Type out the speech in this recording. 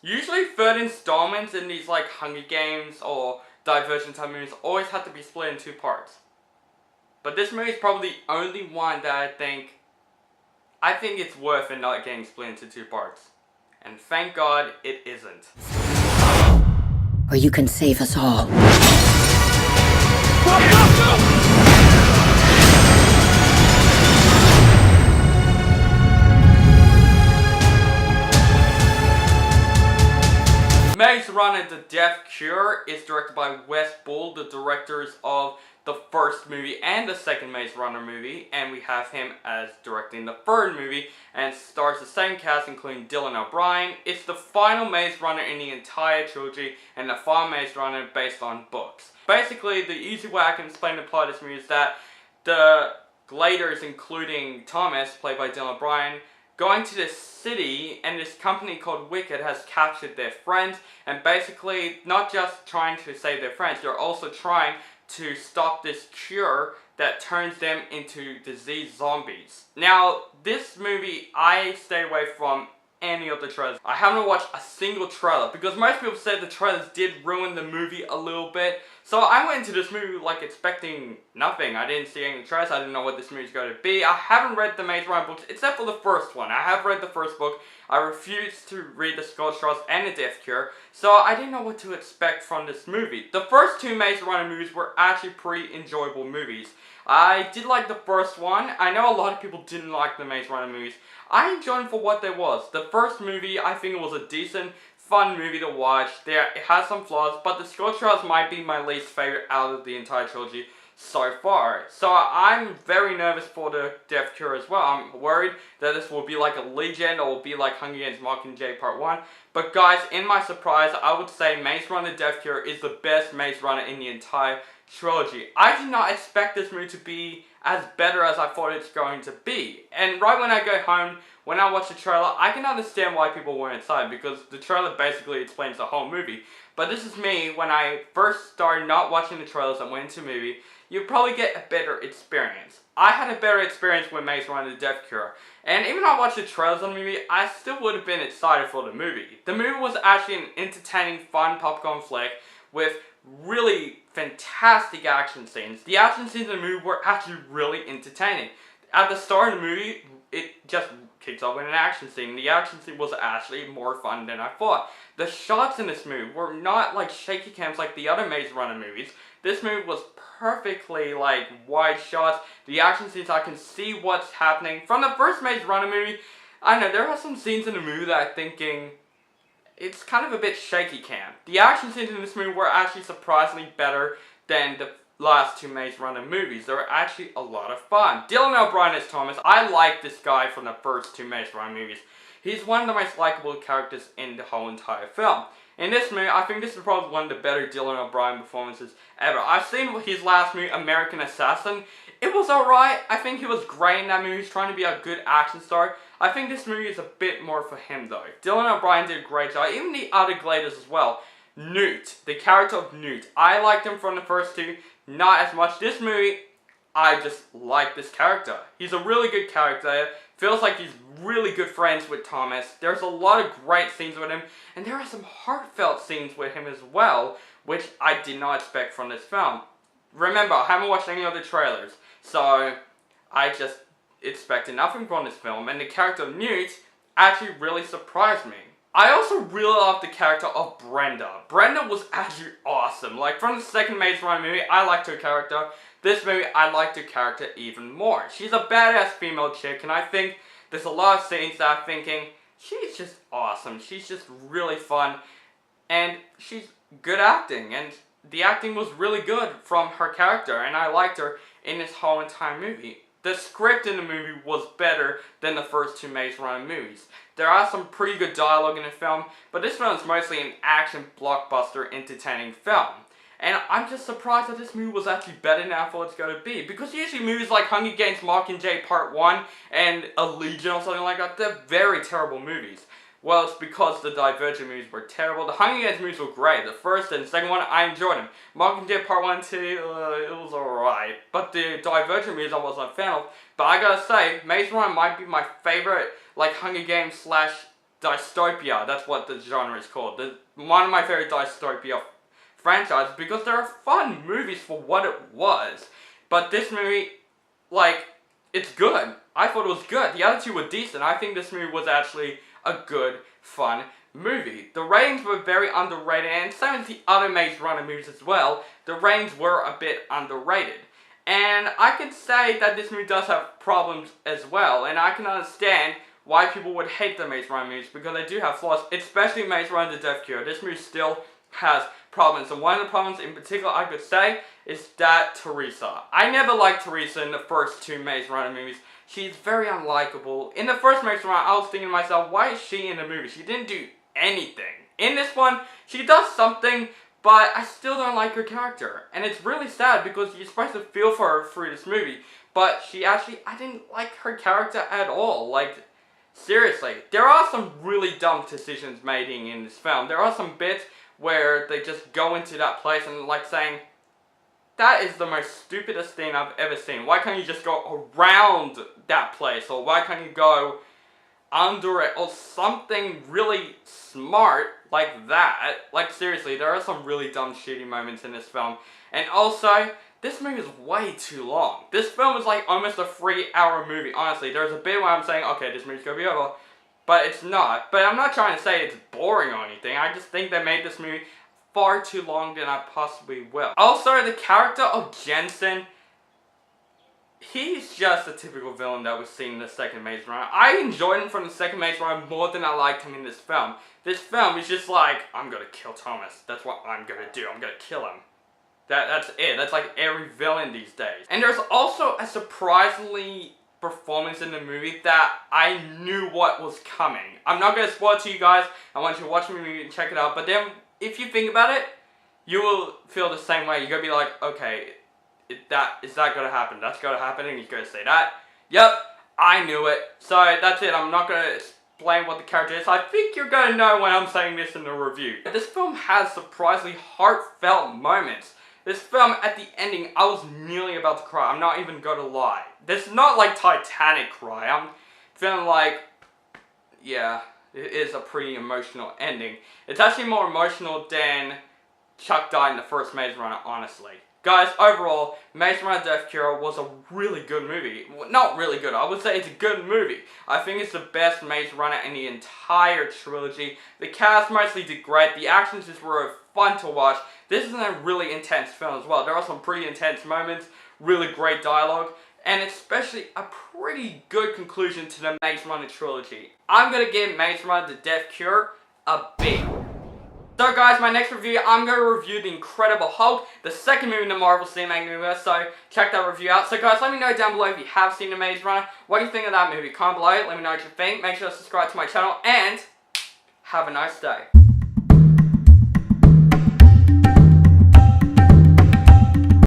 Usually third installments in these like Hunger Games or Divergent type movies always have to be split in two parts. But this movie is probably the only one that I think it's worth it not getting split into two parts. And thank God it isn't. Or you can save us all. Maze Runner The Death Cure is directed by Wes Ball, the directors of the first movie and the second Maze Runner movie, and we have him as directing the third movie, and stars the same cast including Dylan O'Brien. It's the final Maze Runner in the entire trilogy, and the final Maze Runner based on books. Basically, the easy way I can explain the plot of this movie is that the Gladers, including Thomas, played by Dylan O'Brien, going to this city, and this company called Wicked has captured their friends, and basically not just trying to save their friends, they're also trying to stop this cure that turns them into diseased zombies. Now, this movie, I stay away from any of the trailers. I haven't watched a single trailer because most people said the trailers did ruin the movie a little bit. So I went into this movie like expecting nothing. I didn't see any trailers. I didn't know what this movie is going to be. I haven't read the Maze Runner books except for the first one. I have read the first book. I refused to read the Skull Trust and the Death Cure. So I didn't know what to expect from this movie. The first two Maze Runner movies were actually pretty enjoyable movies. I did like the first one. I know a lot of people didn't like the Maze Runner movies. I enjoyed them for what they was. The first movie, I think it was a decent, fun movie to watch. It has some flaws, but the Skull Trials might be my least favorite out of the entire trilogy so far. So I'm very nervous for the Death Cure as well. I'm worried that this will be like a Legion or will be like Hunger Games Mockingjay Part 1. But guys, in my surprise, I would say Maze Runner Death Cure is the best Maze Runner in the entire trilogy. I did not expect this movie to be as better as I thought it's going to be. And right when I go home, when I watch the trailer, I can understand why people weren't excited because the trailer basically explains the whole movie. But this is me, when I first started not watching the trailers and went into the movie, you probably get a better experience. I had a better experience with Maze Runner The Death Cure. And even though I watched the trailers on the movie, I still would have been excited for the movie. The movie was actually an entertaining, fun popcorn flick with really fantastic action scenes. The action scenes in the movie were actually really entertaining. At the start of the movie, it just kicks off with an action scene. The action scene was actually more fun than I thought. The shots in this movie were not like shaky cams like the other Maze Runner movies. This movie was perfectly like wide shots. The action scenes, I can see what's happening. From the first Maze Runner movie, I know there are some scenes in the movie that I'm thinking it's kind of a bit shaky cam. The action scenes in this movie were actually surprisingly better than the last two Maze Runner movies. They were actually a lot of fun. Dylan O'Brien as Thomas. I like this guy from the first two Maze Runner movies. He's one of the most likable characters in the whole entire film. In this movie, I think this is probably one of the better Dylan O'Brien performances ever. I've seen his last movie, American Assassin. It was alright. I think he was great in that movie. He's trying to be a good action star. I think this movie is a bit more for him though. Dylan O'Brien did a great job. Even the other Gladers as well. Newt, the character of Newt. I liked him from the first two, not as much. This movie, I just like this character. He's a really good character. Feels like he's really good friends with Thomas. There's a lot of great scenes with him, and there are some heartfelt scenes with him as well, which I did not expect from this film. Remember, I haven't watched any of the trailers, so I just expected nothing from this film, and the character of Newt actually really surprised me. I also really love the character of Brenda. Brenda was actually awesome. Like, from the second Maze Runner movie, I liked her character. This movie, I liked her character even more. She's a badass female chick, and I think there's a lot of scenes that I'm thinking, she's just awesome. She's just really fun, and she's good acting, and the acting was really good from her character, and I liked her in this whole entire movie. The script in the movie was better than the first two Maze Runner movies. There are some pretty good dialogue in the film, but this film is mostly an action blockbuster entertaining film. And I'm just surprised that this movie was actually better than I thought it's going to be. Because usually movies like Hunger Games Mockingjay Part 1 and A Legion or something like that, they're very terrible movies. Well, it's because the Divergent movies were terrible. The Hunger Games movies were great. The first and second one, I enjoyed them. Mockingjay Part 1 and 2, it was alright. But the Divergent movies I wasn't a fan of. But I gotta say, Maze Runner might be my favorite, like, Hunger Games slash dystopia. That's what the genre is called. One of my favorite dystopia franchises because they're fun movies for what it was. But this movie, like, it's good. I thought it was good. The other two were decent. I think this movie was actually a good, fun movie. The ratings were very underrated, and same as the other Maze Runner movies as well, the ratings were a bit underrated. And I can say that this movie does have problems as well, and I can understand why people would hate the Maze Runner movies, because they do have flaws, especially Maze Runner The Death Cure. This movie still has problems, and one of the problems in particular I could say is that Teresa. I never liked Teresa in the first two Maze Runner movies. She's very unlikable. In the first Maze Runner, I was thinking to myself, why is she in the movie? She didn't do anything. In this one, she does something, but I still don't like her character. And it's really sad because you're supposed to feel for her through this movie, but I didn't like her character at all. Like, seriously, there are some really dumb decisions made in this film. There are some bits where they just go into that place and like saying, that is the most stupidest thing I've ever seen. Why can't you just go around that place? Or why can't you go under it? Or something really smart like that. Like, seriously, there are some really dumb, shitty moments in this film. And also, this movie is way too long. This film is like almost a 3-hour movie, honestly. There's a bit where I'm saying, okay, this movie's gonna be over. But it's not. But I'm not trying to say it's boring or anything. I just think they made this movie far too long than I possibly will. Also, the character of Jensen, he's just a typical villain that we've seen in the second Maze Runner. I enjoyed him from the second Maze Runner more than I liked him in this film. This film is just like, I'm gonna kill Thomas. That's what I'm gonna do. I'm gonna kill him. That's it. That's like every villain these days. And there's also a surprisingly performance in the movie that I knew what was coming. I'm not gonna spoil it to you guys. I want you to watch the movie and check it out. But then, if you think about it, you will feel the same way. You're gonna be like, okay, is that gonna happen? That's gonna happen, and you're gonna say that. Yep, I knew it. So that's it. I'm not gonna explain what the character is. I think you're gonna know when I'm saying this in the review. This film has surprisingly heartfelt moments. This film, at the ending, I was nearly about to cry. I'm not even gonna lie. This is not like Titanic cry. I'm feeling like, yeah, it is a pretty emotional ending. It's actually more emotional than Chuck died in the first Maze Runner, honestly. Guys, overall, Maze Runner Death Cure was a really good movie. Well, not really good, I would say it's a good movie. I think it's the best Maze Runner in the entire trilogy. The cast mostly did great. The action scenes were fun to watch. This is a really intense film as well. There are some pretty intense moments, really great dialogue, and especially a pretty good conclusion to the Maze Runner trilogy. I'm going to give Maze Runner The Death Cure a B. So guys, my next review, I'm going to review The Incredible Hulk, the second movie in the Marvel Cinematic Universe, so check that review out. So guys, let me know down below if you have seen The Maze Runner. What do you think of that movie? Comment below, let me know what you think. Make sure to subscribe to my channel, and have a nice day.